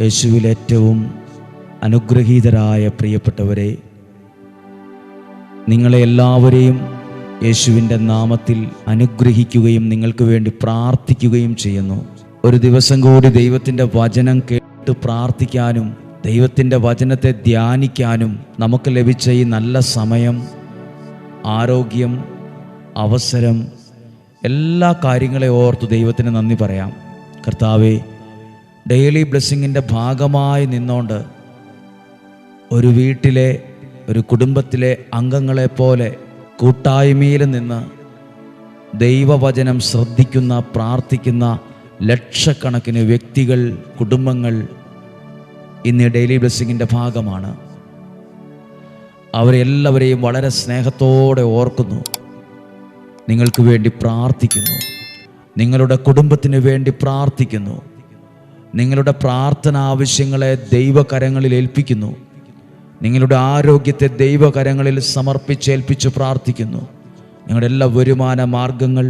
യേശുവിൽ ഏറ്റവും അനുഗ്രഹീതരായ പ്രിയപ്പെട്ടവരെ, നിങ്ങളെ എല്ലാവരെയും യേശുവിൻ്റെ നാമത്തിൽ അനുഗ്രഹിക്കുകയും നിങ്ങൾക്ക് വേണ്ടി പ്രാർത്ഥിക്കുകയും ചെയ്യുന്നു. ഒരു ദിവസം കൂടി ദൈവത്തിൻ്റെ വചനം കേട്ട് പ്രാർത്ഥിക്കാനും ദൈവത്തിൻ്റെ വചനത്തെ ധ്യാനിക്കാനും നമുക്ക് ലഭിച്ച ഈ നല്ല സമയം, ആരോഗ്യം, അവസരം, എല്ലാ കാര്യങ്ങളെ ഓർത്ത് ദൈവത്തിന് നന്ദി പറയാം. കർത്താവേ, ഡെയിലി ബ്ലെസ്സിങ്ങിൻ്റെ ഭാഗമായി നിന്നുകൊണ്ട് ഒരു വീട്ടിലെ, ഒരു കുടുംബത്തിലെ അംഗങ്ങളെപ്പോലെ കൂട്ടായ്മയിൽ നിന്ന് ദൈവവചനം ശ്രദ്ധിക്കുന്ന, പ്രാർത്ഥിക്കുന്ന ലക്ഷക്കണക്കിന് വ്യക്തികൾ, കുടുംബങ്ങൾ ഇന്ന് ഡെയിലി ബ്ലെസ്സിങ്ങിൻ്റെ ഭാഗമാണ്. അവരെല്ലാവരെയും വളരെ സ്നേഹത്തോടെ ഓർക്കുന്നു. നിങ്ങൾക്ക് വേണ്ടി പ്രാർത്ഥിക്കുന്നു. നിങ്ങളുടെ കുടുംബത്തിന് വേണ്ടി പ്രാർത്ഥിക്കുന്നു. നിങ്ങളുടെ പ്രാർത്ഥന ആവശ്യങ്ങളെ ദൈവകരങ്ങളിൽ ഏൽപ്പിക്കുന്നു. നിങ്ങളുടെ ആരോഗ്യത്തെ ദൈവകരങ്ങളിൽ സമർപ്പിച്ചേൽപ്പിച്ച് പ്രാർത്ഥിക്കുന്നു. നിങ്ങളുടെ എല്ലാ വരുമാന മാർഗങ്ങൾ,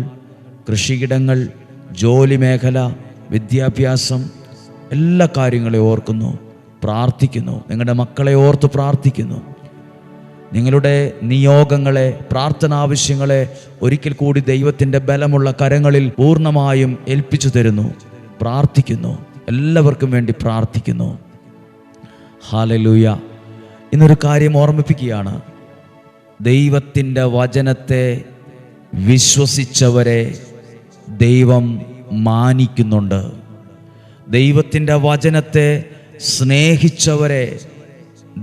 കൃഷിയിടങ്ങൾ, ജോലി മേഖല, വിദ്യാഭ്യാസം, എല്ലാ കാര്യങ്ങളെ ഓർക്കുന്നു, പ്രാർത്ഥിക്കുന്നു. നിങ്ങളുടെ മക്കളെ ഓർത്ത് പ്രാർത്ഥിക്കുന്നു. നിങ്ങളുടെ നിയോഗങ്ങളെ, പ്രാർത്ഥനാവശ്യങ്ങളെ ഒരിക്കൽ കൂടി ദൈവത്തിൻ്റെ ബലമുള്ള കരങ്ങളിൽ പൂർണ്ണമായും ഏൽപ്പിച്ചു തരുന്നു. പ്രാർത്ഥിക്കുന്നു. എല്ലാവർക്കും വേണ്ടി പ്രാർത്ഥിക്കുന്നു. ഹല്ലേലൂയ. ഇന്നൊരു കാര്യം ഓർമ്മിപ്പിക്കുകയാണ്. ദൈവത്തിൻ്റെ വചനത്തെ വിശ്വസിച്ചവരെ ദൈവം മാനിക്കുന്നുണ്ട്. ദൈവത്തിൻ്റെ വചനത്തെ സ്നേഹിച്ചവരെ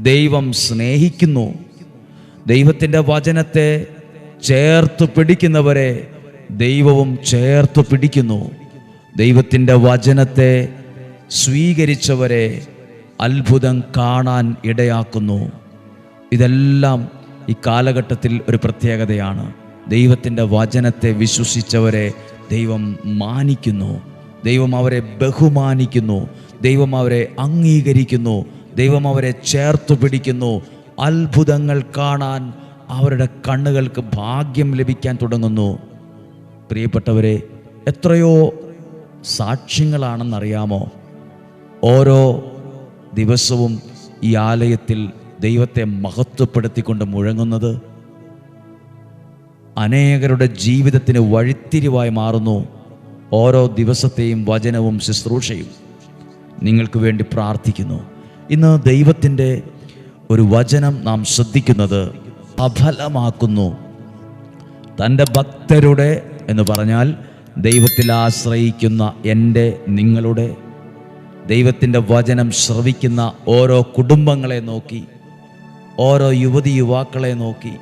ദൈവം സ്നേഹിക്കുന്നു. ദൈവത്തിൻ്റെ വചനത്തെ ചേർത്ത് പിടിക്കുന്നവരെ ദൈവവും ചേർത്ത് പിടിക്കുന്നു. ദൈവത്തിൻ്റെ വചനത്തെ സ്വീകരിച്ചവരെ അത്ഭുതം കാണാൻ ഇടയാക്കുന്നു. ഇതെല്ലാം ഈ കാലഘട്ടത്തിൽ ഒരു പ്രത്യേകതയാണ്. ദൈവത്തിൻ്റെ വചനത്തെ വിശ്വസിച്ചവരെ ദൈവം മാനിക്കുന്നു. ദൈവം അവരെ ബഹുമാനിക്കുന്നു. ദൈവം അവരെ അംഗീകരിക്കുന്നു. ദൈവം അവരെ ചേർത്ത് പിടിക്കുന്നു. അത്ഭുതങ്ങൾ കാണാൻ അവരുടെ കണ്ണുകൾക്ക് ഭാഗ്യം ലഭിക്കാൻ തുടങ്ങുന്നു. പ്രിയപ്പെട്ടവരെ, എത്രയോ സാക്ഷ്യങ്ങളാണെന്നറിയാമോ? ഓരോ ദിവസവും ഈ ആലയത്തിൽ ദൈവത്തെ മഹത്വപ്പെടുത്തിക്കൊണ്ട് മുഴങ്ങുന്നത് അനേകരുടെ ജീവിതത്തിന് വഴിത്തിരിവായി മാറുന്നു. ഓരോ ദിവസത്തെയും വചനവും ശുശ്രൂഷയും നിങ്ങൾക്ക് വേണ്ടി പ്രാർത്ഥിക്കുന്നു. ഇന്ന് ദൈവത്തിൻ്റെ ഒരു വചനം നാം ശ്രദ്ധിക്കുന്നത് സഫലമാക്കുന്നു. തൻ്റെ ഭക്തരുടെ എന്ന് പറഞ്ഞാൽ ദൈവത്തിൽ ആശ്രയിക്കുന്ന എൻ്റെ, നിങ്ങളുടെ, ദൈവത്തിൻ്റെ വചനം ശ്രവിക്കുന്ന ഓരോ കുടുംബങ്ങളെ നോക്കി, ഓരോ യുവതി യുവാക്കളെ നോക്കി,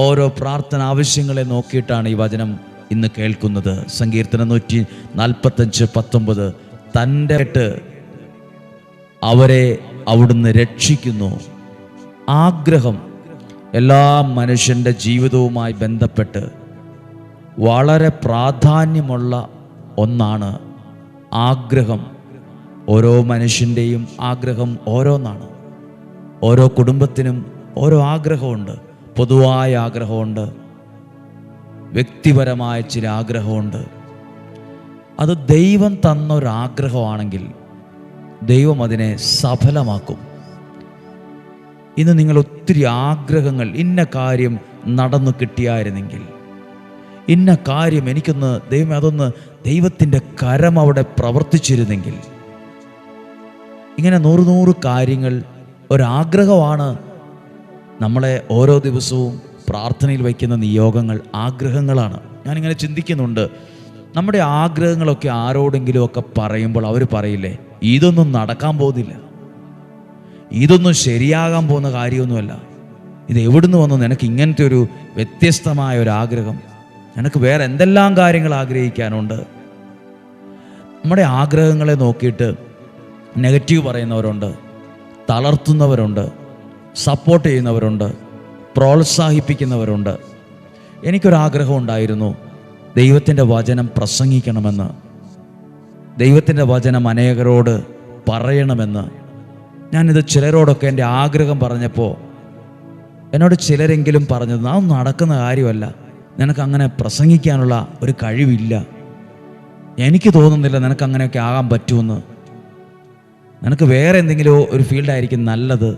ഓരോ പ്രാർത്ഥന ആവശ്യങ്ങളെ നോക്കിയിട്ടാണ് ഈ വചനം ഇന്ന് കേൾക്കുന്നത്. സങ്കീർത്തനം 145:19 തൻ്റെ അവരെ അവിടുന്ന് രക്ഷിക്കുന്നു. ആഗ്രഹം എല്ലാ മനുഷ്യൻ്റെ ജീവിതവുമായി ബന്ധപ്പെട്ട് വളരെ പ്രാധാന്യമുള്ള ഒന്നാണ് ആഗ്രഹം. ഓരോ മനുഷ്യൻ്റെയും ആഗ്രഹം ഓരോന്നാണ്. ഓരോ കുടുംബത്തിനും ഓരോ ആഗ്രഹമുണ്ട്. പൊതുവായ ആഗ്രഹമുണ്ട്, വ്യക്തിപരമായ ചില ആഗ്രഹമുണ്ട്. അത് ദൈവം തന്നൊരാഗ്രഹമാണെങ്കിൽ ദൈവം അതിനെ സഫലമാക്കും. ഇന്ന് നിങ്ങൾ ഒത്തിരി ആഗ്രഹങ്ങൾ, ഇന്ന കാര്യം നടന്നു കിട്ടിയായിരുന്നെങ്കിൽ, ഇന്ന കാര്യം എനിക്കൊന്ന് ദൈവം, അതൊന്ന് ദൈവത്തിൻ്റെ കരം അവിടെ പ്രവർത്തിച്ചിരുന്നെങ്കിൽ, ഇങ്ങനെ 100 കാര്യങ്ങൾ ഒരാഗ്രഹമാണ്. നമ്മളെ ഓരോ ദിവസവും പ്രാർത്ഥനയിൽ വയ്ക്കുന്ന നിയോഗങ്ങൾ ആഗ്രഹങ്ങളാണ്. ഞാനിങ്ങനെ ചിന്തിക്കുന്നുണ്ട്, നമ്മുടെ ആഗ്രഹങ്ങളൊക്കെ ആരോടെങ്കിലുമൊക്കെ പറയുമ്പോൾ അവർ പറയില്ലേ, ഇതൊന്നും നടക്കാൻ പോകുന്നില്ല, ഇതൊന്നും ശരിയാകാൻ പോകുന്ന കാര്യമൊന്നുമല്ല, ഇത് എവിടുന്ന് വന്നു, നിനക്ക് ഇങ്ങനത്തെ ഒരു വ്യത്യസ്തമായ ഒരു ആഗ്രഹം, നിനക്ക് വേറെ എന്തെല്ലാം കാര്യങ്ങൾ ആഗ്രഹിക്കാനുണ്ട്. നമ്മുടെ ആഗ്രഹങ്ങളെ നോക്കിയിട്ട് നെഗറ്റീവ് പറയുന്നവരുണ്ട്, തളർത്തുന്നവരുണ്ട്, സപ്പോർട്ട് ചെയ്യുന്നവരുണ്ട്, പ്രോത്സാഹിപ്പിക്കുന്നവരുണ്ട്. എനിക്കൊരാഗ്രഹം ഉണ്ടായിരുന്നു, ദൈവത്തിൻ്റെ വചനം പ്രസംഗിക്കണമെന്ന്, ദൈവത്തിൻ്റെ വചനം അനേകരോട് പറയണമെന്ന്. ഞാനിത് ചിലരോടൊക്കെ എൻ്റെ ആഗ്രഹം പറഞ്ഞപ്പോൾ എന്നോട് ചിലരെങ്കിലും പറഞ്ഞത്, അതൊന്നും നടക്കുന്ന കാര്യമല്ല, നിനക്കങ്ങനെ പ്രസംഗിക്കാനുള്ള ഒരു കഴിവില്ല, എനിക്ക് തോന്നുന്നില്ല നിനക്കങ്ങനെയൊക്കെ ആകാൻ പറ്റുമെന്ന്. നിനക്ക് വേറെ എന്തെങ്കിലും ഒരു ഫീൽഡായിരിക്കും നല്ലത്.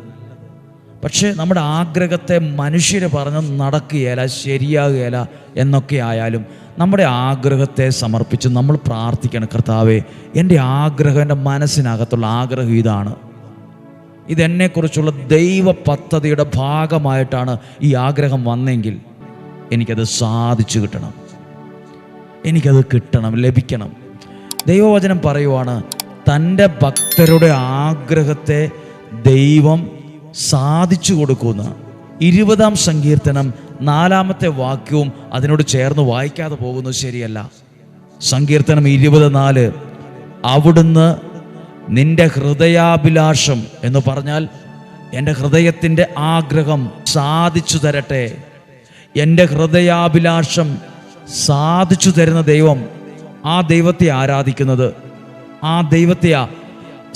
പക്ഷേ നമ്മുടെ ആഗ്രഹത്തെ മനുഷ്യർ പറഞ്ഞ് നടക്കുകയില്ല, ശരിയാകുകയില്ല എന്നൊക്കെ ആയാലും നമ്മുടെ ആഗ്രഹത്തെ സമർപ്പിച്ച് നമ്മൾ പ്രാർത്ഥിക്കണം. കർത്താവേ, എൻ്റെ ആഗ്രഹം, എൻ്റെ മനസ്സിനകത്തുള്ള ആഗ്രഹം ഇതാണ്, ഇതെന്നെക്കുറിച്ചുള്ള ദൈവ പദ്ധതിയുടെ ഭാഗമായിട്ടാണ് ഈ ആഗ്രഹം വന്നെങ്കിൽ എനിക്കത് സാധിച്ചു കിട്ടണം, എനിക്കത് കിട്ടണം, ലഭിക്കണം. ദൈവവചനം പറയുവാണ്, തൻ്റെ ഭക്തരുടെ ആഗ്രഹത്തെ ദൈവം സാധിച്ചു കൊടുക്കുന്ന 20-ാം സങ്കീർത്തനം 4-ാമത്തെ വാക്യവും അതിനോട് ചേർന്ന് വായിക്കാതെ പോകുന്നത് ശരിയല്ല. സങ്കീർത്തനം 20:4, അവിടുന്ന് നിന്റെ ഹൃദയാഭിലാഷം എന്ന് പറഞ്ഞാൽ എൻ്റെ ഹൃദയത്തിൻ്റെ ആഗ്രഹം സാധിച്ചു തരട്ടെ. എൻ്റെ ഹൃദയാഭിലാഷം സാധിച്ചു തരുന്ന ദൈവം, ആ ദൈവത്തെ ആരാധിക്കുന്നത്, ആ ദൈവത്തെയാ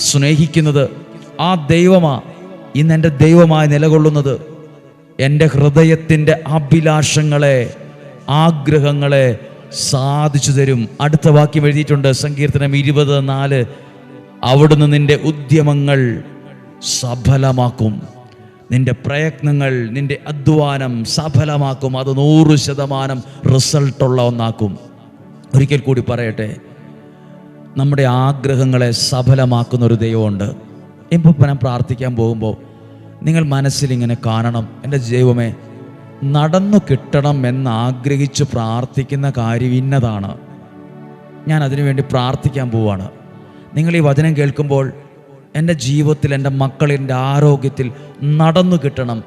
സ്നേഹിക്കുന്നത്, ആ ദൈവമാ ഇന്ന് എൻ്റെ ദൈവമായി നിലകൊള്ളുന്നത്. എൻ്റെ ഹൃദയത്തിൻ്റെ അഭിലാഷങ്ങളെ, ആഗ്രഹങ്ങളെ സാധിച്ചു തരും. അടുത്ത വാക്യം എഴുതിയിട്ടുണ്ട്, സങ്കീർത്തനം 20:4, അവിടുന്ന് നിന്റെ ഉദ്യമങ്ങൾ സഫലമാക്കും, നിന്റെ പ്രയത്നങ്ങൾ, നിന്റെ അധ്വാനം സഫലമാക്കും, അത് 100% റിസൾട്ടുള്ള ഒന്നാക്കും. ഒരിക്കൽ കൂടി പറയട്ടെ, നമ്മുടെ ആഗ്രഹങ്ങളെ സഫലമാക്കുന്ന ഒരു ദൈവമുണ്ട്. ഇപ്പോൾ ഞാൻ പ്രാർത്ഥിക്കാൻ പോകുമ്പോൾ നിങ്ങൾ മനസ്സിലിങ്ങനെ കാണണം, എൻ്റെ ദൈവമേ, നടന്നു കിട്ടണം എന്നാഗ്രഹിച്ച് പ്രാർത്ഥിക്കുന്ന കാര്യം ഇന്നതാണ്, ഞാൻ അതിനുവേണ്ടി പ്രാർത്ഥിക്കാൻ പോവാണ്. നിങ്ങൾ ഈ വചനം കേൾക്കുമ്പോൾ എൻ്റെ ജീവിതത്തിൽ, എൻ്റെ മക്കളിൻ്റെ ആരോഗ്യത്തിൽ നടന്നു കിട്ടണം,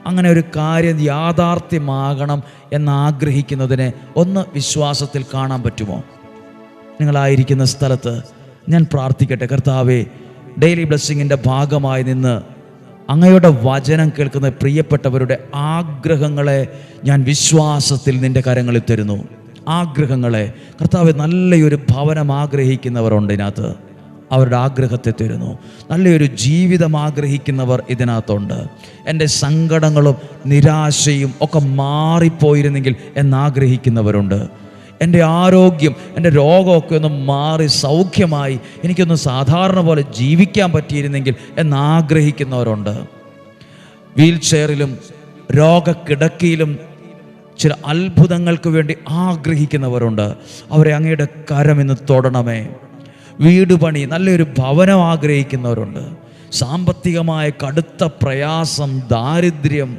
അങ്ങനെ ഒരു കാര്യം യാഥാർത്ഥ്യമാകണം എന്നാഗ്രഹിക്കുന്നതിനെ ഒന്ന് വിശ്വാസത്തിൽ കാണാൻ പറ്റുമോ? നിങ്ങളായിരിക്കുന്ന സ്ഥലത്ത് ഞാൻ പ്രാർത്ഥിക്കട്ടെ. കർത്താവേ, ഡെയിലി ബ്ലെസ്സിങ്ങിൻ്റെ ഭാഗമായി നിന്ന് അങ്ങയുടെ വചനം കേൾക്കുന്ന പ്രിയപ്പെട്ടവരുടെ ആഗ്രഹങ്ങളെ ഞാൻ വിശ്വാസത്തിൽ നിൻ്റെ കരങ്ങളിൽ തരുന്നു. ആഗ്രഹങ്ങളെ കർത്താവേ, നല്ലൊരു ഭവനം ആഗ്രഹിക്കുന്നവരുണ്ട് ഇതിനകത്ത്, അവരുടെ ആഗ്രഹത്തെ തരുന്നു. നല്ലൊരു ജീവിതം ആഗ്രഹിക്കുന്നവർ ഇതിനകത്തുണ്ട്. എൻ്റെ സങ്കടങ്ങളും നിരാശയും ഒക്കെ മാറിപ്പോയിരുന്നെങ്കിൽ എന്നാഗ്രഹിക്കുന്നവരുണ്ട്. എൻ്റെ ആരോഗ്യം, എൻ്റെ രോഗമൊക്കെ ഒന്ന് മാറി സൗഖ്യമായി എനിക്കൊന്ന് സാധാരണ പോലെ ജീവിക്കാൻ പറ്റിയിരുന്നെങ്കിൽ എന്നാഗ്രഹിക്കുന്നവരുണ്ട്. വീൽ ചെയറിലും രോഗക്കിടക്കയിലും ചില അത്ഭുതങ്ങൾക്ക് വേണ്ടി ആഗ്രഹിക്കുന്നവരുണ്ട്. അവരെ അങ്ങയുടെ കരം ഇന്ന് തൊടണമേ. വീട് പണി, നല്ലൊരു ഭവനം ആഗ്രഹിക്കുന്നവരുണ്ട്. സാമ്പത്തികമായ കടുത്ത പ്രയാസം, ദാരിദ്ര്യം,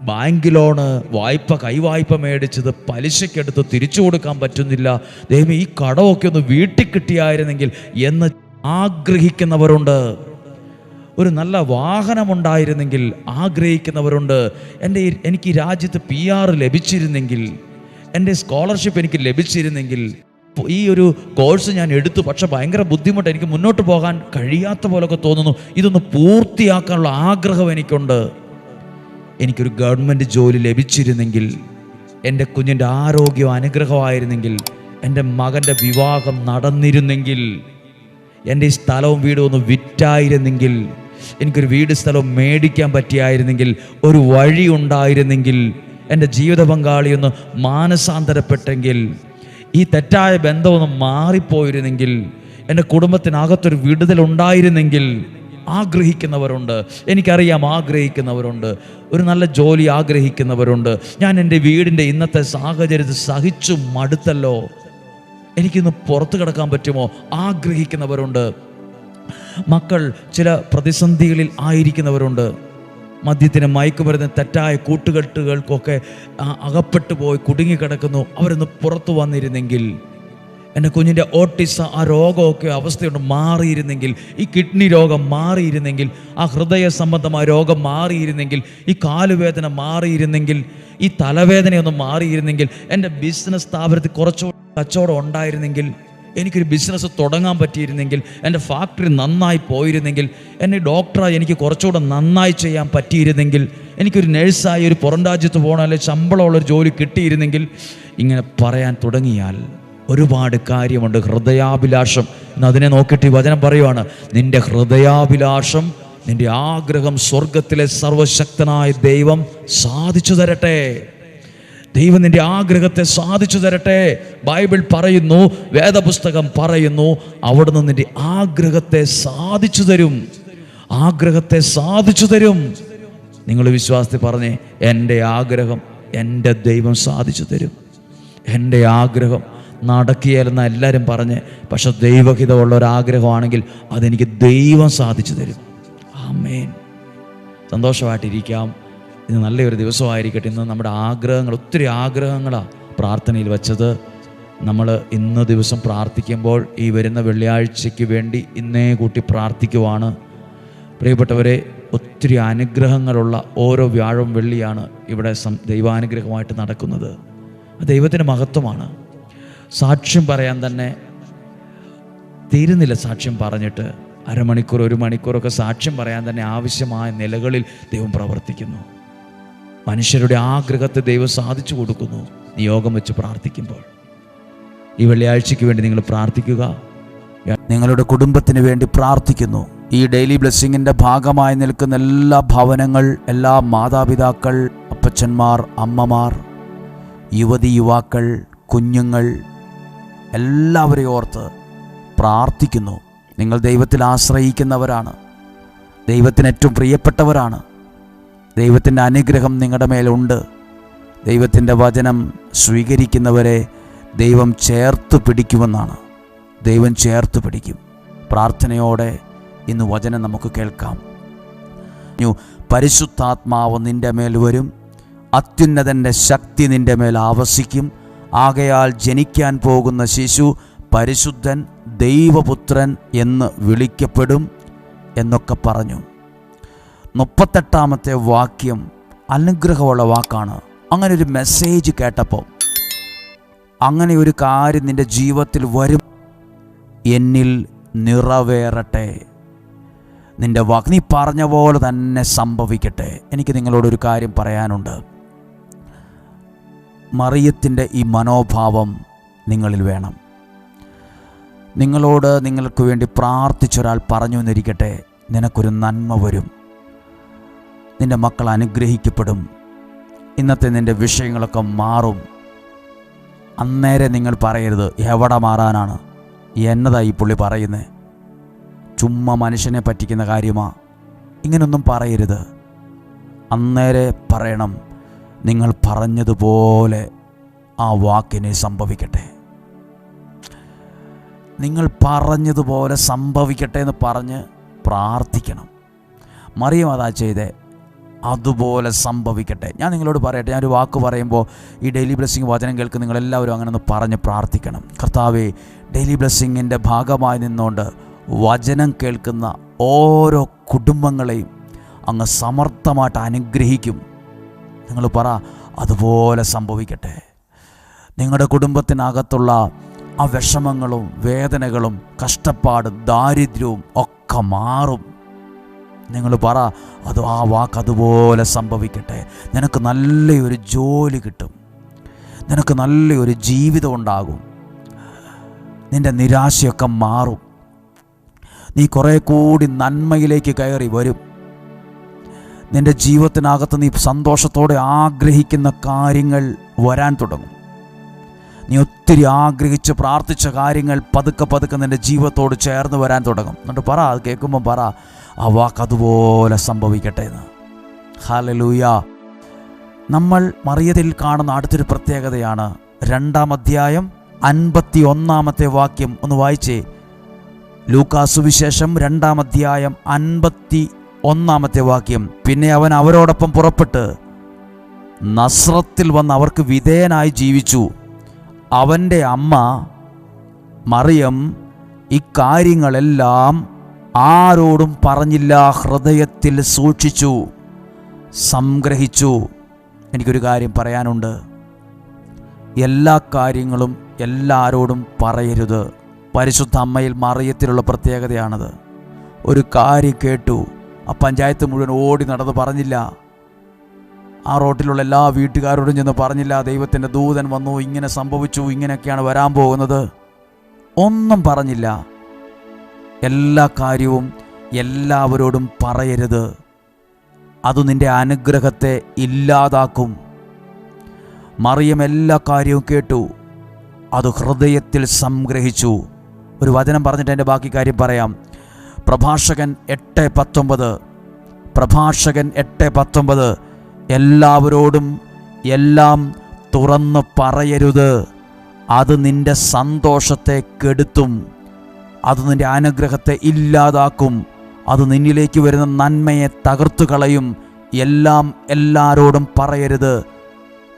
ബാങ്ക് ലോണ്, വായ്പ, കൈവായ്പ മേടിച്ചത് പലിശക്കെടുത്ത് തിരിച്ചു കൊടുക്കാൻ പറ്റുന്നില്ല, ദൈവമേ ഈ കടമൊക്കെ ഒന്ന് വീട്ടിൽ കിട്ടിയായിരുന്നെങ്കിൽ എന്ന് ആഗ്രഹിക്കുന്നവരുണ്ട്. ഒരു നല്ല വാഹനമുണ്ടായിരുന്നെങ്കിൽ ആഗ്രഹിക്കുന്നവരുണ്ട്. എനിക്ക് ഈ രാജ്യത്ത് PR ലഭിച്ചിരുന്നെങ്കിൽ, എൻ്റെ സ്കോളർഷിപ്പ് എനിക്ക് ലഭിച്ചിരുന്നെങ്കിൽ, ഈ ഒരു കോഴ്സ് ഞാൻ എടുത്തു, പക്ഷെ ഭയങ്കര ബുദ്ധിമുട്ട്, എനിക്ക് മുന്നോട്ട് പോകാൻ കഴിയാത്ത പോലൊക്കെ തോന്നുന്നു, ഇതൊന്ന് പൂർത്തിയാക്കാനുള്ള ആഗ്രഹം എനിക്കുണ്ട്. എനിക്കൊരു ഗവൺമെൻറ് ജോലി ലഭിച്ചിരുന്നെങ്കിൽ, എൻ്റെ കുഞ്ഞിൻ്റെ ആരോഗ്യം അനുഗ്രഹമായിരുന്നെങ്കിൽ, എൻ്റെ മകൻ്റെ വിവാഹം നടന്നിരുന്നെങ്കിൽ, എൻ്റെ ഈ സ്ഥലവും വീടും ഒന്ന് വിറ്റായിരുന്നെങ്കിൽ, എനിക്കൊരു വീട് സ്ഥലവും മേടിക്കാൻ പറ്റിയായിരുന്നെങ്കിൽ, ഒരു വഴി ഉണ്ടായിരുന്നെങ്കിൽ, എൻ്റെ ജീവിത പങ്കാളിയൊന്ന് മാനസാന്തരപ്പെട്ടെങ്കിൽ, ഈ തെറ്റായ ബന്ധമൊന്ന് മാറിപ്പോയിരുന്നെങ്കിൽ, എൻ്റെ കുടുംബത്തിനകത്തൊരു വിടുതലുണ്ടായിരുന്നെങ്കിൽ ആഗ്രഹിക്കുന്നവരുണ്ട്. എനിക്കറിയാം, ആഗ്രഹിക്കുന്നവരുണ്ട്. ഒരു നല്ല ജോലി ആഗ്രഹിക്കുന്നവരുണ്ട്. ഞാൻ എൻ്റെ വീടിൻ്റെ ഇന്നത്തെ സാഹചര്യത്തിൽ സഹിച്ചു മടുത്തല്ലോ, എനിക്കിന്ന് പുറത്ത് കിടക്കാൻ പറ്റുമോ? ആഗ്രഹിക്കുന്നവരുണ്ട്. മക്കൾ ചില പ്രതിസന്ധികളിൽ ആയിരിക്കുന്നവരുണ്ട്. മദ്യത്തിന്, മയക്കുമരുന്ന്, തെറ്റായ കൂട്ടുകെട്ടുകൾക്കൊക്കെ അകപ്പെട്ടു പോയി കുടുങ്ങിക്കിടക്കുന്നു. അവരൊന്ന് പുറത്തു വന്നിരുന്നെങ്കിൽ, എൻ്റെ കുഞ്ഞിൻ്റെ ഓട്ടിസം, ആ രോഗമൊക്കെ അവസ്ഥയുണ്ട് മാറിയിരുന്നെങ്കിൽ, ഈ കിഡ്നി രോഗം മാറിയിരുന്നെങ്കിൽ, ആ ഹൃദയ സംബന്ധമായ രോഗം മാറിയിരുന്നെങ്കിൽ, ഈ കാലുവേദന മാറിയിരുന്നെങ്കിൽ, ഈ തലവേദനയൊന്നും മാറിയിരുന്നെങ്കിൽ, എൻ്റെ ബിസിനസ് സ്ഥാപനത്തിൽ കുറച്ചുകൂടി കച്ചവടം ഉണ്ടായിരുന്നെങ്കിൽ, എനിക്കൊരു ബിസിനസ് തുടങ്ങാൻ പറ്റിയിരുന്നെങ്കിൽ, എൻ്റെ ഫാക്ടറി നന്നായി പോയിരുന്നെങ്കിൽ, എന്നെ ഡോക്ടറായി എനിക്ക് കുറച്ചുകൂടെ നന്നായി ചെയ്യാൻ പറ്റിയിരുന്നെങ്കിൽ, എനിക്കൊരു നഴ്സായി ഒരു പുറം രാജ്യത്ത് പോകണം, അല്ലെങ്കിൽ ശമ്പളമുള്ളൊരു ജോലി കിട്ടിയിരുന്നെങ്കിൽ, ഇങ്ങനെ പറയാൻ തുടങ്ങിയാൽ ഒരുപാട് കാര്യമുണ്ട്. ഹൃദയാഭിലാഷം എന്നതിനെ നോക്കിയിട്ട് ഈ വചനം പറയുവാണ്, നിന്റെ ഹൃദയാഭിലാഷം, നിന്റെ ആഗ്രഹം സ്വർഗത്തിലെ സർവശക്തനായ ദൈവം സാധിച്ചു തരട്ടെ. ദൈവം നിൻ്റെ ആഗ്രഹത്തെ സാധിച്ചു തരട്ടെ. ബൈബിൾ പറയുന്നു, വേദപുസ്തകം പറയുന്നു, അവിടുന്ന് നിൻ്റെ ആഗ്രഹത്തെ സാധിച്ചു തരും. ആഗ്രഹത്തെ സാധിച്ചു തരും. നിങ്ങൾ വിശ്വാസത്തിൽ പറഞ്ഞേ, എൻ്റെ ആഗ്രഹം എൻ്റെ ദൈവം സാധിച്ചു തരും. എൻ്റെ ആഗ്രഹം നടക്കുകയില്ലെന്ന് എല്ലാവരും പറഞ്ഞ്, പക്ഷെ ദൈവഹിതമുള്ള ഒരാഗ്രഹമാണെങ്കിൽ അതെനിക്ക് ദൈവം സാധിച്ചു തരും. ആമേൻ. സന്തോഷമായിട്ടിരിക്കാം. ഇന്ന് നല്ലൊരു ദിവസമായിരിക്കട്ടെ. ഇന്ന് നമ്മുടെ ആഗ്രഹങ്ങൾ, ഒത്തിരി ആഗ്രഹങ്ങളാണ് പ്രാർത്ഥനയിൽ വച്ചത്. നമ്മൾ ഇന്ന് ദിവസം പ്രാർത്ഥിക്കുമ്പോൾ ഈ വരുന്ന വെള്ളിയാഴ്ചയ്ക്ക് വേണ്ടി ഇന്നേ കൂട്ടി പ്രാർത്ഥിക്കുവാണ്. പ്രിയപ്പെട്ടവരെ, ഒത്തിരി അനുഗ്രഹങ്ങളുള്ള ഓരോ വ്യാഴവും വെള്ളിയാണ് ഇവിടെ ദൈവാനുഗ്രഹമായിട്ട് നടക്കുന്നത്. ദൈവത്തിൻ്റെ മഹത്വമാണ്. സാക്ഷ്യം പറയാൻ തന്നെ തീരുന്നില്ല. സാക്ഷ്യം പറഞ്ഞിട്ട് അരമണിക്കൂർ, 1 മണിക്കൂറൊക്കെ സാക്ഷ്യം പറയാൻ തന്നെ ആവശ്യമായ നിലകളിൽ ദൈവം പ്രവർത്തിക്കുന്നു. മനുഷ്യരുടെ ആഗ്രഹത്തെ ദൈവം സാധിച്ചു കൊടുക്കുന്നു. നിയോഗം വെച്ച് പ്രാർത്ഥിക്കുമ്പോൾ ഈ വെള്ളിയാഴ്ചയ്ക്ക് വേണ്ടി നിങ്ങൾ പ്രാർത്ഥിക്കുക. നിങ്ങളുടെ കുടുംബത്തിന് വേണ്ടി പ്രാർത്ഥിക്കുന്നു. ഈ ഡെയിലി ബ്ലെസ്സിങ്ങിൻ്റെ ഭാഗമായി നിൽക്കുന്ന എല്ലാ ഭവനങ്ങൾ, എല്ലാ മാതാപിതാക്കൾ, അപ്പച്ചന്മാർ, അമ്മമാർ, യുവതി യുവാക്കൾ, കുഞ്ഞുങ്ങൾ, എല്ലാവരെയും ഓർത്ത് പ്രാർത്ഥിക്കുന്നു. നിങ്ങൾ ദൈവത്തിൽ ആശ്രയിക്കുന്നവരാണ്. ദൈവത്തിന് ഏറ്റവും പ്രിയപ്പെട്ടവരാണ്. ദൈവത്തിൻ്റെ അനുഗ്രഹം നിങ്ങളുടെ മേലുണ്ട്. ദൈവത്തിൻ്റെ വചനം സ്വീകരിക്കുന്നവരെ ദൈവം ചേർത്ത് പിടിക്കുമെന്നാണ്. ദൈവം ചേർത്ത് പിടിക്കും. പ്രാർത്ഥനയോടെ ഇന്ന് വചനം നമുക്ക് കേൾക്കാം. പരിശുദ്ധാത്മാവ് നിൻ്റെ മേൽ വരും, അത്യുന്നതൻ്റെ ശക്തി നിൻ്റെ മേൽ ആവസിക്കും. ആകയാൽ ജനിക്കാൻ പോകുന്ന ശിശു പരിശുദ്ധൻ, ദൈവപുത്രൻ എന്ന് വിളിക്കപ്പെടും എന്നൊക്കെ പറഞ്ഞു. 38-ാമത്തെ വാക്യം അനുഗ്രഹമുള്ള വാക്കാണ്. അങ്ങനെ ഒരു മെസ്സേജ് കേട്ടപ്പോൾ, അങ്ങനെ ഒരു കാര്യം നിൻ്റെ ജീവിതത്തിൽ വരും, എന്നിൽ നിറവേറട്ടെ. നിൻ്റെ വാക്ക് നീ പറഞ്ഞ പോലെ തന്നെ സംഭവിക്കട്ടെ. എനിക്ക് നിങ്ങളോടൊരു കാര്യം പറയാനുണ്ട്. മറിയത്തിൻ്റെ ഈ മനോഭാവം നിങ്ങളിൽ വേണം. നിങ്ങളോട് നിങ്ങൾക്ക് വേണ്ടി പ്രാർത്ഥിച്ചൊരാൾ പറഞ്ഞു എന്നിരിക്കട്ടെ, നിനക്കൊരു നന്മ വരും, നിൻ്റെ മക്കൾ അനുഗ്രഹിക്കപ്പെടും, ഇന്നത്തെ നിൻ്റെ വിഷയങ്ങളൊക്കെ മാറും. അന്നേരം നിങ്ങൾ പറയരുത്, എവിടെ മാറാനാണ്, എന്നതായി പുള്ളി പറയുന്നത്, ചുമ്മാ മനുഷ്യനെ പറ്റിക്കുന്ന കാര്യമാ, ഇങ്ങനൊന്നും പറയരുത്. അന്നേരെ പറയണം, നിങ്ങൾ പറഞ്ഞതുപോലെ ആ വാക്കിനെ സംഭവിക്കട്ടെ, നിങ്ങൾ പറഞ്ഞതുപോലെ സംഭവിക്കട്ടെ എന്ന് പറഞ്ഞ് പ്രാർത്ഥിക്കണം. മറിയം അതാ ചെയ്തേ, അതുപോലെ സംഭവിക്കട്ടെ. ഞാൻ നിങ്ങളോട് പറയട്ടെ, ഞാനൊരു വാക്ക് പറയുമ്പോൾ ഈ ഡെയിലി ബ്ലെസ്സിങ് വചനം കേൾക്കുന്ന നിങ്ങളെല്ലാവരും അങ്ങനെ ഒന്ന് പറഞ്ഞ് പ്രാർത്ഥിക്കണം. കർത്താവേ, ഡെയിലി ബ്ലെസ്സിങ്ങിൻ്റെ ഭാഗമായി നിന്നുകൊണ്ട് വചനം കേൾക്കുന്ന ഓരോ കുടുംബങ്ങളെയും അങ്ങ് സമർത്ഥമായിട്ട് അനുഗ്രഹിക്കും. നിങ്ങൾ പറ, അതുപോലെ സംഭവിക്കട്ടെ. നിങ്ങളുടെ കുടുംബത്തിനകത്തുള്ള ആ വിഷമങ്ങളും വേദനകളും കഷ്ടപ്പാടും ദാരിദ്ര്യവും ഒക്കെ മാറും. നിങ്ങൾ പറ, അത് ആ വാക്ക് അതുപോലെ സംഭവിക്കട്ടെ. നിനക്ക് നല്ലൊരു ജോലി കിട്ടും, നിനക്ക് നല്ലൊരു ജീവിതം ഉണ്ടാകും, നിൻ്റെ നിരാശയൊക്കെ മാറും, നീ കുറേ കൂടി നന്മയിലേക്ക് കയറി വരും. നിൻ്റെ ജീവിതത്തിനകത്ത് നീ സന്തോഷത്തോടെ ആഗ്രഹിക്കുന്ന കാര്യങ്ങൾ വരാൻ തുടങ്ങും. നീ ഒത്തിരി ആഗ്രഹിച്ച് പ്രാർത്ഥിച്ച കാര്യങ്ങൾ പതുക്കെ പതുക്കെ നിൻ്റെ ജീവിതത്തോട് ചേർന്ന് വരാൻ തുടങ്ങും. എന്നിട്ട് പറ, അത് കേൾക്കുമ്പോൾ പറ, ആ വാക്ക് അതുപോലെ സംഭവിക്കട്ടെ എന്ന്. ഹല്ലേലൂയ. നമ്മൾ മറിയത്തിൽ കാണുന്ന അടുത്തൊരു പ്രത്യേകതയാണ് 2-ാം അധ്യായം 51-ാമത്തെ വാക്യം. ഒന്ന് വായിച്ചേ. ലൂക്കാസ് സുവിശേഷം 2-ാം അധ്യായം 51-ാമത്തെ വാക്യം. പിന്നെ അവൻ അവരോടൊപ്പം പുറപ്പെട്ട് നസ്രത്തിൽ വന്ന് അവർക്ക് വിധേയനായി ജീവിച്ചു. അവൻ്റെ അമ്മ മറിയം ഇക്കാര്യങ്ങളെല്ലാം ആരോടും പറഞ്ഞില്ല, ഹൃദയത്തിൽ സൂക്ഷിച്ചു, സംഗ്രഹിച്ചു. എനിക്കൊരു കാര്യം പറയാനുണ്ട്. എല്ലാ കാര്യങ്ങളും എല്ലാവരോടും പറയരുത്. പരിശുദ്ധ അമ്മയിൽ മറിയത്തിലുള്ള പ്രത്യേകതയാണത്. ഒരു കാര്യം കേട്ടു, ആ പഞ്ചായത്ത് മുഴുവൻ ഓടി നടന്ന് പറഞ്ഞില്ല. ആ റോട്ടിലുള്ള എല്ലാ വീട്ടുകാരോടും ചെന്ന് പറഞ്ഞില്ല, ദൈവത്തിൻ്റെ ദൂതൻ വന്നു, ഇങ്ങനെ സംഭവിച്ചു, ഇങ്ങനെയൊക്കെയാണ് വരാൻ പോകുന്നത്, ഒന്നും പറഞ്ഞില്ല. എല്ലാ കാര്യവും എല്ലാവരോടും പറയരുത്. അത് നിൻ്റെ അനുഗ്രഹത്തെ ഇല്ലാതാക്കും. മറിയം എല്ലാ കാര്യവും കേട്ടു, അത് ഹൃദയത്തിൽ സംഗ്രഹിച്ചു. ഒരു വചനം പറഞ്ഞിട്ട് എൻ്റെ ബാക്കി കാര്യം പറയാം. പ്രഭാഷകൻ 8:19 എല്ലാവരോടും എല്ലാം തുറന്ന് പറയരുത്, അത് നിൻ്റെ സന്തോഷത്തെ കെടുത്തും, അത് നിൻ്റെ അനുഗ്രഹത്തെ ഇല്ലാതാക്കും, അത് നിന്നിലേക്ക് വരുന്ന നന്മയെ തകർത്തു കളയും. എല്ലാം എല്ലാവരോടും പറയരുത്.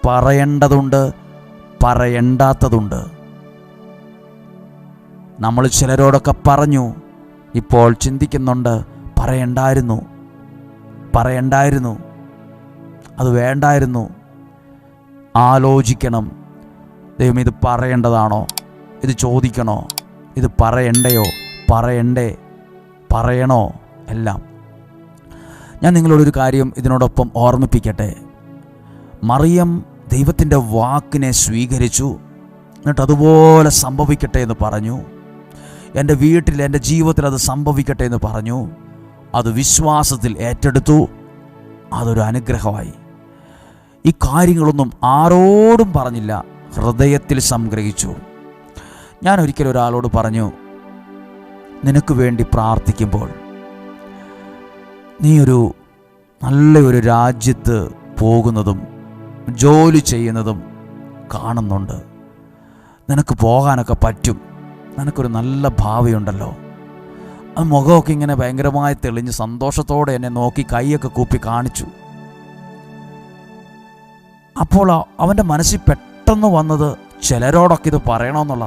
പറയേണ്ടതുണ്ട്, പറയേണ്ടാത്തതുണ്ട്. നമ്മൾ ചിലരോടൊക്കെ പറഞ്ഞു, ഇപ്പോൾ ചിന്തിക്കുന്നുണ്ട്, പറയണ്ടായിരുന്നു, അത് വേണ്ടായിരുന്നു. ആലോചിക്കണം, ദൈവം ഇത് പറയേണ്ടതാണോ, ഇത് ചോദിക്കണോ, ഇത് പറയണോ എല്ലാം. ഞാൻ നിങ്ങളോടൊരു കാര്യം ഇതിനോടൊപ്പം ഓർമ്മിപ്പിക്കട്ടെ. മറിയം ദൈവത്തിൻ്റെ വാക്കിനെ സ്വീകരിച്ചു, എന്നിട്ട് അതുപോലെ സംഭവിക്കട്ടെ എന്ന് പറഞ്ഞു. എൻ്റെ വീട്ടിൽ, എൻ്റെ ജീവിതത്തിൽ അത് സംഭവിക്കട്ടെ എന്ന് പറഞ്ഞു. അത് വിശ്വാസത്തിൽ ഏറ്റെടുത്തു. അതൊരു അനുഗ്രഹമായി. ഈ കാര്യങ്ങളൊന്നും ആരോടും പറഞ്ഞില്ല, ഹൃദയത്തിൽ സംഗ്രഹിച്ചു. ഞാൻ ഒരിക്കലും ഒരാളോട് പറഞ്ഞു, നിനക്ക് വേണ്ടി പ്രാർത്ഥിക്കുമ്പോൾ നീ നല്ലൊരു രാജ്യത്ത് പോകുന്നതും ജോലി ചെയ്യുന്നതും കാണുന്നുണ്ട്, നിനക്ക് പോകാനൊക്കെ പറ്റും, നിനക്കൊരു നല്ല ഭാവിയുണ്ടല്ലോ. അത് മുഖമൊക്കെ ഇങ്ങനെ ഭയങ്കരമായി തെളിഞ്ഞ് സന്തോഷത്തോടെ എന്നെ നോക്കി കൈയൊക്കെ കൂപ്പി കാണിച്ചു. അപ്പോൾ അവൻ്റെ മനസ്സിൽ പെട്ടെന്ന് വന്നത് ചിലരോടൊക്കെ ഇത് പറയണമെന്നുള്ള.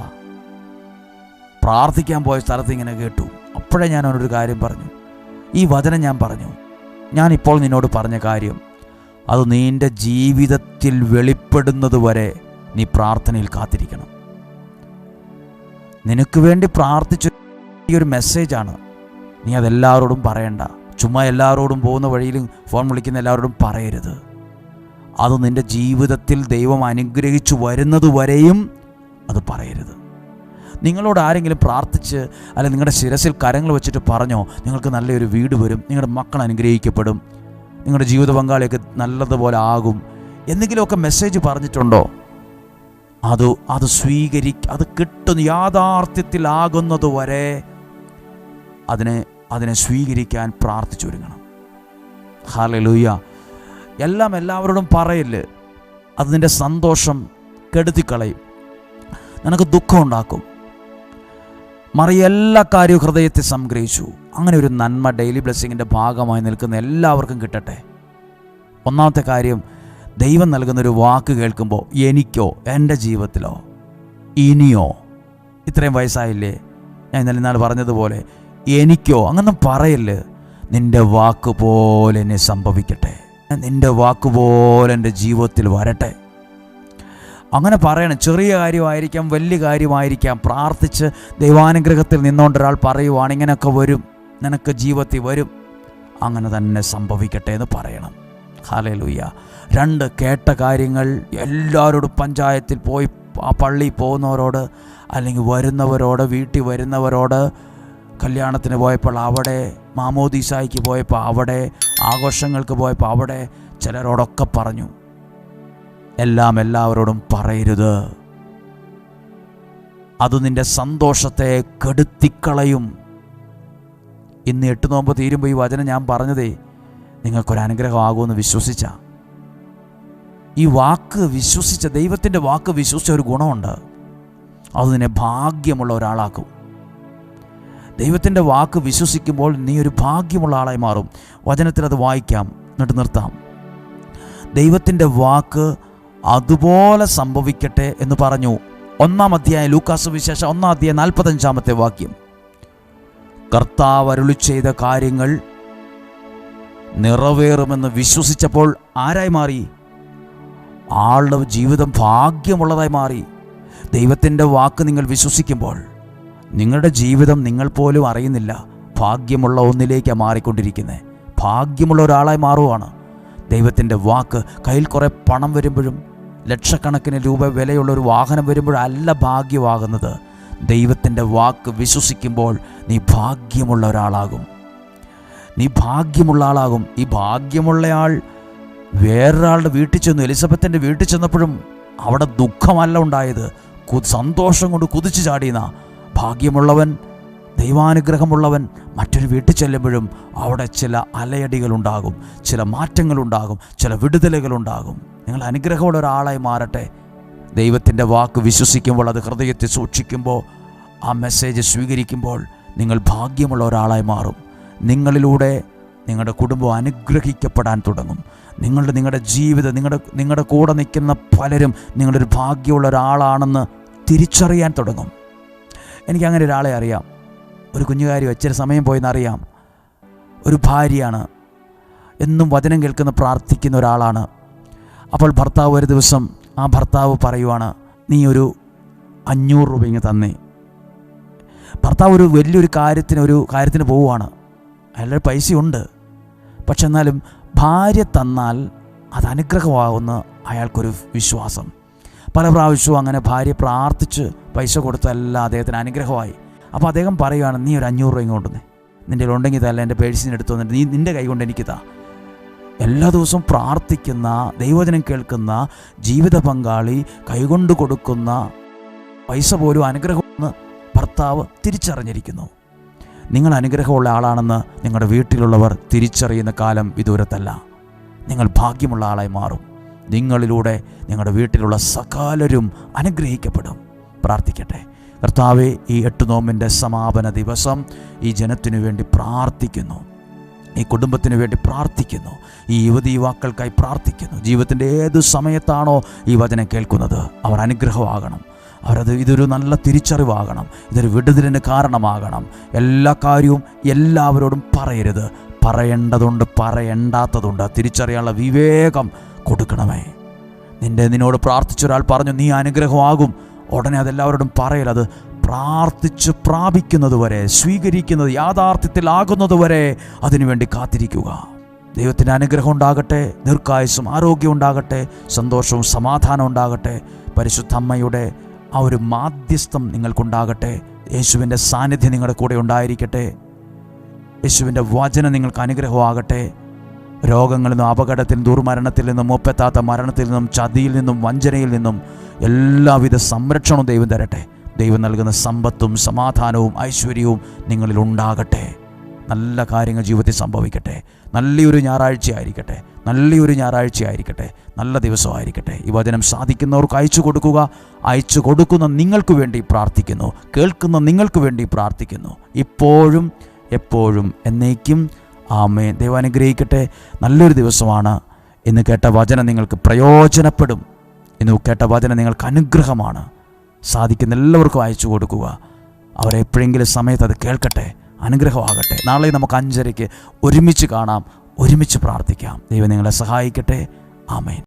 പ്രാർത്ഥിക്കാൻ പോയ സ്ഥലത്ത് ഇങ്ങനെ കേട്ടു. അപ്പോഴേ ഞാൻ അവനൊരു കാര്യം പറഞ്ഞു. ഈ വചനം ഞാൻ പറഞ്ഞു, ഞാനിപ്പോൾ നിന്നോട് പറഞ്ഞ കാര്യം അത് നിൻ്റെ ജീവിതത്തിൽ വെളിപ്പെടുന്നത് വരെ നീ പ്രാർത്ഥനയിൽ കാത്തിരിക്കണം. നിനക്ക് വേണ്ടി പ്രാർത്ഥിച്ച ഈ ഒരു മെസ്സേജാണ്. നീ അതെല്ലാവരോടും പറയണ്ട. ചുമ്മാ എല്ലാവരോടും പോകുന്ന വഴിയിലും ഫോൺ വിളിക്കുന്ന എല്ലാവരോടും പറയരുത്. അത് നിൻ്റെ ജീവിതത്തിൽ ദൈവം അനുഗ്രഹിച്ചു വരുന്നത് വരെയും അത് പറയരുത്. നിങ്ങളോട് ആരെങ്കിലും പ്രാർത്ഥിച്ച് അല്ലെങ്കിൽ നിങ്ങളുടെ ശിരസിൽ കരങ്ങൾ വെച്ചിട്ട് പറഞ്ഞോ, നിങ്ങൾക്ക് നല്ലൊരു വീട് വരും, നിങ്ങളുടെ മക്കൾ അനുഗ്രഹിക്കപ്പെടും, നിങ്ങളുടെ ജീവിത പങ്കാളിയൊക്കെ നല്ലതുപോലെ ആകും, എന്തെങ്കിലുമൊക്കെ മെസ്സേജ് പറഞ്ഞിട്ടുണ്ടോ? അത് അത് കിട്ടുന്ന യാഥാർത്ഥ്യത്തിലാകുന്നത് വരെ അതിനെ സ്വീകരിക്കാൻ പ്രാർത്ഥിച്ചൊരുങ്ങണം. ഹല്ലേലൂയ. എല്ലാം എല്ലാവരോടും പറയില്ല. അത് നിൻ്റെ സന്തോഷം കെടുത്തിക്കളയും, നിനക്ക് ദുഃഖം ഉണ്ടാക്കും. എല്ലാ കാര്യവും ഹൃദയത്തിൽ സംഗ്രഹിച്ചു. അങ്ങനെ ഒരു നന്മ ഡെയിലി ബ്ലെസ്സിങ്ങിൻ്റെ ഭാഗമായി നിൽക്കുന്ന എല്ലാവർക്കും കിട്ടട്ടെ. ഒന്നാമത്തെ കാര്യം, ദൈവം നൽകുന്നൊരു വാക്ക് കേൾക്കുമ്പോൾ എനിക്കോ, എൻ്റെ ജീവിതത്തിലോ, ഇനിയോ, ഇത്രയും വയസ്സായില്ലേ, ഞാൻ ഇന്നാൾ പറഞ്ഞതുപോലെ എനിക്കോ അങ്ങനെ പറയല്ലേ. നിൻ്റെ വാക്ക് പോലെ എന്നെ സംഭവിക്കട്ടെ, നിൻ്റെ വാക്ക് പോലെ എൻ്റെ ജീവിതത്തിൽ വരട്ടെ. അങ്ങനെ പറയണം. ചെറിയ കാര്യമായിരിക്കാം, വലിയ കാര്യമായിരിക്കാം. പ്രാർത്ഥിച്ച് ദൈവാനുഗ്രഹത്തിൽ നിന്നുകൊണ്ട് ഒരാൾ പറയുവാണ്, ഇങ്ങനെയൊക്കെ വരും, നിനക്ക് ജീവിതത്തിൽ വരും, അങ്ങനെ തന്നെ സംഭവിക്കട്ടെ എന്ന് പറയണം. ഹല്ലേലൂയ. 2, കേട്ട കാര്യങ്ങൾ എല്ലാവരോടും പഞ്ചായത്തിൽ പോയി, ആ പള്ളിയിൽ പോകുന്നവരോട്, അല്ലെങ്കിൽ വരുന്നവരോട്, വീട്ടിൽ വരുന്നവരോട്, കല്യാണത്തിന് പോയപ്പോൾ അവിടെ, മാമോദീസായ്ക്ക് പോയപ്പോൾ അവിടെ, ആഘോഷങ്ങൾക്ക് പോയപ്പോൾ അവിടെ, ചിലരോടൊക്കെ പറഞ്ഞു. എല്ലാവരോടും പറയരുത്. അത് നിൻ്റെ സന്തോഷത്തെ കെടുത്തിക്കളയും. ഇന്ന് 8 നോമ്പ് തീരുമ്പോൾ ഈ വചനം ഞാൻ പറഞ്ഞതേ നിങ്ങൾക്കൊരനുഗ്രഹമാകുമെന്ന് വിശ്വസിച്ച, ഈ വാക്ക് വിശ്വസിച്ച, ദൈവത്തിൻ്റെ വാക്ക് വിശ്വസിച്ച ഒരു ഗുണമുണ്ട്. അത് നിന്നെ ഭാഗ്യമുള്ള ഒരാളാക്കും. ദൈവത്തിൻ്റെ വാക്ക് വിശ്വസിക്കുമ്പോൾ നീ ഒരു ഭാഗ്യമുള്ള ആളായി മാറും. വചനത്തിൽ അത് വായിക്കാം, എന്നിട്ട് നിർത്താം. ദൈവത്തിൻ്റെ വാക്ക് അതുപോലെ സംഭവിക്കട്ടെ എന്ന് പറഞ്ഞു. 1-ാം അധ്യായം, ലൂക്കാസ് സുവിശേഷം 1-ാം അധ്യായം 45-ാമത്തെ വാക്യം. കർത്താവ് അരുളി ചെയ്ത കാര്യങ്ങൾ നിറവേറുമെന്ന് വിശ്വസിച്ചപ്പോൾ ആരായി മാറി? ആളുടെ ജീവിതം ഭാഗ്യമുള്ളതായി മാറി. ദൈവത്തിൻ്റെ വാക്ക് നിങ്ങൾ വിശ്വസിക്കുമ്പോൾ നിങ്ങളുടെ ജീവിതം നിങ്ങൾ പോലും അറിയുന്നില്ല, ഭാഗ്യമുള്ള ഒന്നിലേക്കാണ് മാറിക്കൊണ്ടിരിക്കുന്നത്. ഭാഗ്യമുള്ള ഒരാളായി മാറുവാണ്. ദൈവത്തിൻ്റെ വാക്ക്. കയ്യിൽ കുറേ പണം വരുമ്പോഴും, ലക്ഷക്കണക്കിന് രൂപ വിലയുള്ളൊരു വാഹനം വരുമ്പോഴല്ല ഭാഗ്യമാകുന്നത്. ദൈവത്തിൻ്റെ വാക്ക് വിശ്വസിക്കുമ്പോൾ നീ ഭാഗ്യമുള്ള ഒരാളാകും. നീ ഭാഗ്യമുള്ള ആളാകും. ഈ ഭാഗ്യമുള്ളയാൾ വേറൊരാളുടെ വീട്ടിൽ ചെന്നു. എലിസബത്തിൻ്റെ വീട്ടിൽ ചെന്നപ്പോഴും അവിടെ ദുഃഖമല്ല ഉണ്ടായത്, സന്തോഷം കൊണ്ട് കുതിച്ചു ചാടിയെന്ന. ഭാഗ്യമുള്ളവൻ, ദൈവാനുഗ്രഹമുള്ളവൻ മറ്റൊരു വീട്ടിൽ ചെല്ലുമ്പോഴും അവിടെ ചില അലയടികളുണ്ടാകും, ചില മാറ്റങ്ങളുണ്ടാകും, ചില വിടുതലുകളുണ്ടാകും. നിങ്ങൾ അനുഗ്രഹമുള്ള ഒരാളായി മാറട്ടെ. ദൈവത്തിൻ്റെ വാക്ക് വിശ്വസിക്കുമ്പോൾ, അത് ഹൃദയത്തിൽ സൂക്ഷിക്കുമ്പോൾ, ആ മെസ്സേജ് സ്വീകരിക്കുമ്പോൾ നിങ്ങൾ ഭാഗ്യമുള്ള ഒരാളായി മാറും. നിങ്ങളിലൂടെ നിങ്ങളുടെ കുടുംബം അനുഗ്രഹിക്കപ്പെടാൻ തുടങ്ങും. നിങ്ങളുടെ ജീവിതം, നിങ്ങളുടെ കൂടെ നിൽക്കുന്ന പലരും നിങ്ങളൊരു ഭാഗ്യമുള്ള ഒരാളാണെന്ന് തിരിച്ചറിയാൻ തുടങ്ങും. എനിക്കങ്ങനെ ഒരാളെ അറിയാം. ഒരു കുഞ്ഞുകാരി ഇച്ചിരി സമയം പോയെന്നറിയാം. ഒരു ഭാര്യയാണ്, എന്നും വചനം കേൾക്കുന്ന പ്രാർത്ഥിക്കുന്ന ഒരാളാണ്. അപ്പോൾ ഭർത്താവ് ഒരു ദിവസം ആ ഭർത്താവ് പറയുവാണ്, നീ ഒരു 500 രൂപ ഇങ്ങ് തന്നേ. ഭർത്താവ് ഒരു വലിയൊരു കാര്യത്തിന് പോവുകയാണ്. അയാളുടെ പൈസയുണ്ട്, പക്ഷെ എന്നാലും ഭാര്യ തന്നാൽ അത് അനുഗ്രഹമാകുമെന്ന് അയാൾക്കൊരു വിശ്വാസം. പല പ്രാവശ്യവും അങ്ങനെ ഭാര്യ പ്രാർത്ഥിച്ച് പൈസ കൊടുത്തല്ല അദ്ദേഹത്തിന് അനുഗ്രഹമായി. അപ്പോൾ അദ്ദേഹം പറയുകയാണ്, നീ ഒരു 500 രൂപ ഇങ്ങോട്ടുന്നേ, നിൻ്റെ ഉണ്ടെങ്കിൽ തല്ല, എൻ്റെ പേഴ്സിന് എടുത്തു വന്നിട്ട് നീ നിൻ്റെ കൈ കൊണ്ട് എനിക്ക് താ. എല്ലാ ദിവസവും പ്രാർത്ഥിക്കുന്ന, ദൈവവചനം കേൾക്കുന്ന ജീവിത പങ്കാളി കൈകൊണ്ട് കൊടുക്കുന്ന പൈസ പോലും അനുഗ്രഹമെന്ന് ഭർത്താവ് തിരിച്ചറിഞ്ഞിരിക്കുന്നു. നിങ്ങൾ അനുഗ്രഹമുള്ള ആളാണെന്ന് നിങ്ങളുടെ വീട്ടിലുള്ളവർ തിരിച്ചറിയുന്ന കാലം വിദൂരത്തല്ല. നിങ്ങൾ ഭാഗ്യമുള്ള ആളായി മാറും. നിങ്ങളിലൂടെ നിങ്ങളുടെ വീട്ടിലുള്ള സകലരും അനുഗ്രഹിക്കപ്പെടും. പ്രാർത്ഥിക്കട്ടെ. കർത്താവേ, ഈ 8 നോമ്പിൻ്റെ സമാപന ദിവസം ഈ ജനത്തിനു വേണ്ടി പ്രാർത്ഥിക്കുന്നു, ഈ കുടുംബത്തിന് വേണ്ടി പ്രാർത്ഥിക്കുന്നു, ഈ യുവതീവാക്കൾക്കായി പ്രാർത്ഥിക്കുന്നു. ജീവിതത്തിൻ്റെ ഏത് സമയത്താണോ ഈ വചനം കേൾക്കുന്നത്, അവർ അനുഗ്രഹമാകണം. ഇതൊരു നല്ല തിരിച്ചറിവാകണം. ഇതൊരു വിടുതലിന് കാരണമാകണം. എല്ലാ കാര്യവും എല്ലാവരോടും പറയരുത്. പറയേണ്ടതുണ്ട്, പറയേണ്ടാത്തതുണ്ട്. തിരിച്ചറിയാനുള്ള വിവേകം കൊടുക്കണമേ. നിന്നോട് പ്രാർത്ഥിച്ചൊരാൾ പറഞ്ഞു നീ അനുഗ്രഹമാകും, ഉടനെ അതെല്ലാവരോടും പറയരുത്. പ്രാർത്ഥിച്ച് പ്രാപിക്കുന്നതുവരെ, സ്വീകരിക്കുന്നത് യാഥാർത്ഥ്യത്തിലാകുന്നതുവരെ അതിനുവേണ്ടി കാത്തിരിക്കുക. ദൈവത്തിൻ്റെ അനുഗ്രഹം ഉണ്ടാകട്ടെ, ദീർഘായുസ്സും ആരോഗ്യം ഉണ്ടാകട്ടെ, സന്തോഷവും സമാധാനം ഉണ്ടാകട്ടെ. പരിശുദ്ധ അമ്മയുടെ ആ ഒരു മാധ്യസ്ഥം നിങ്ങൾക്കുണ്ടാകട്ടെ. യേശുവിൻ്റെ സാന്നിധ്യം നിങ്ങളുടെ കൂടെ ഉണ്ടായിരിക്കട്ടെ. യേശുവിൻ്റെ വചനം നിങ്ങൾക്ക് അനുഗ്രഹമാകട്ടെ. രോഗങ്ങളിൽ നിന്നും, അപകടത്തിൽ നിന്നും, ദുർമരണത്തിൽ നിന്നും, മുപ്പെത്താത്ത മരണത്തിൽ നിന്നും, ചതിയിൽ നിന്നും, വഞ്ചനയിൽ നിന്നും എല്ലാവിധ സംരക്ഷണവും ദൈവം തരട്ടെ. ദൈവം നൽകുന്ന സമ്പത്തും സമാധാനവും ഐശ്വര്യവും നിങ്ങളിൽ ഉണ്ടാകട്ടെ. നല്ല കാര്യങ്ങൾ ജീവിതത്തിൽ സംഭവിക്കട്ടെ. നല്ലൊരു ഞായറാഴ്ചയായിരിക്കട്ടെ, നല്ല ദിവസമായിരിക്കട്ടെ. ഈ വചനം സാധിക്കുന്നവർക്ക് അയച്ചു കൊടുക്കുക. അയച്ചു കൊടുക്കുന്ന നിങ്ങൾക്ക് വേണ്ടി പ്രാർത്ഥിക്കുന്നു, കേൾക്കുന്ന നിങ്ങൾക്ക് വേണ്ടി പ്രാർത്ഥിക്കുന്നു, ഇപ്പോഴും എപ്പോഴും എന്നേക്കും. ആമേൻ. ദൈവം അനുഗ്രഹിക്കട്ടെ. നല്ലൊരു ദിവസമാണ്. ഇന്ന് കേട്ട വചനം നിങ്ങൾക്ക് പ്രയോജനപ്പെടും. ഇന്ന് കേട്ട വചനം നിങ്ങൾക്ക് അനുഗ്രഹമാണ്. സാധിക്കുന്ന എല്ലാവർക്കും അയച്ചു കൊടുക്കുക. അവരെപ്പോഴെങ്കിലും സമയത്ത് അത് കേൾക്കട്ടെ, അനുഗ്രഹമാകട്ടെ. നാളെ നമുക്ക് 5:30 ഒരുമിച്ച് കാണാം, ഒരുമിച്ച് പ്രാർത്ഥിക്കാം. ദൈവം നിങ്ങളെ സഹായിക്കട്ടെ. ആമേൻ.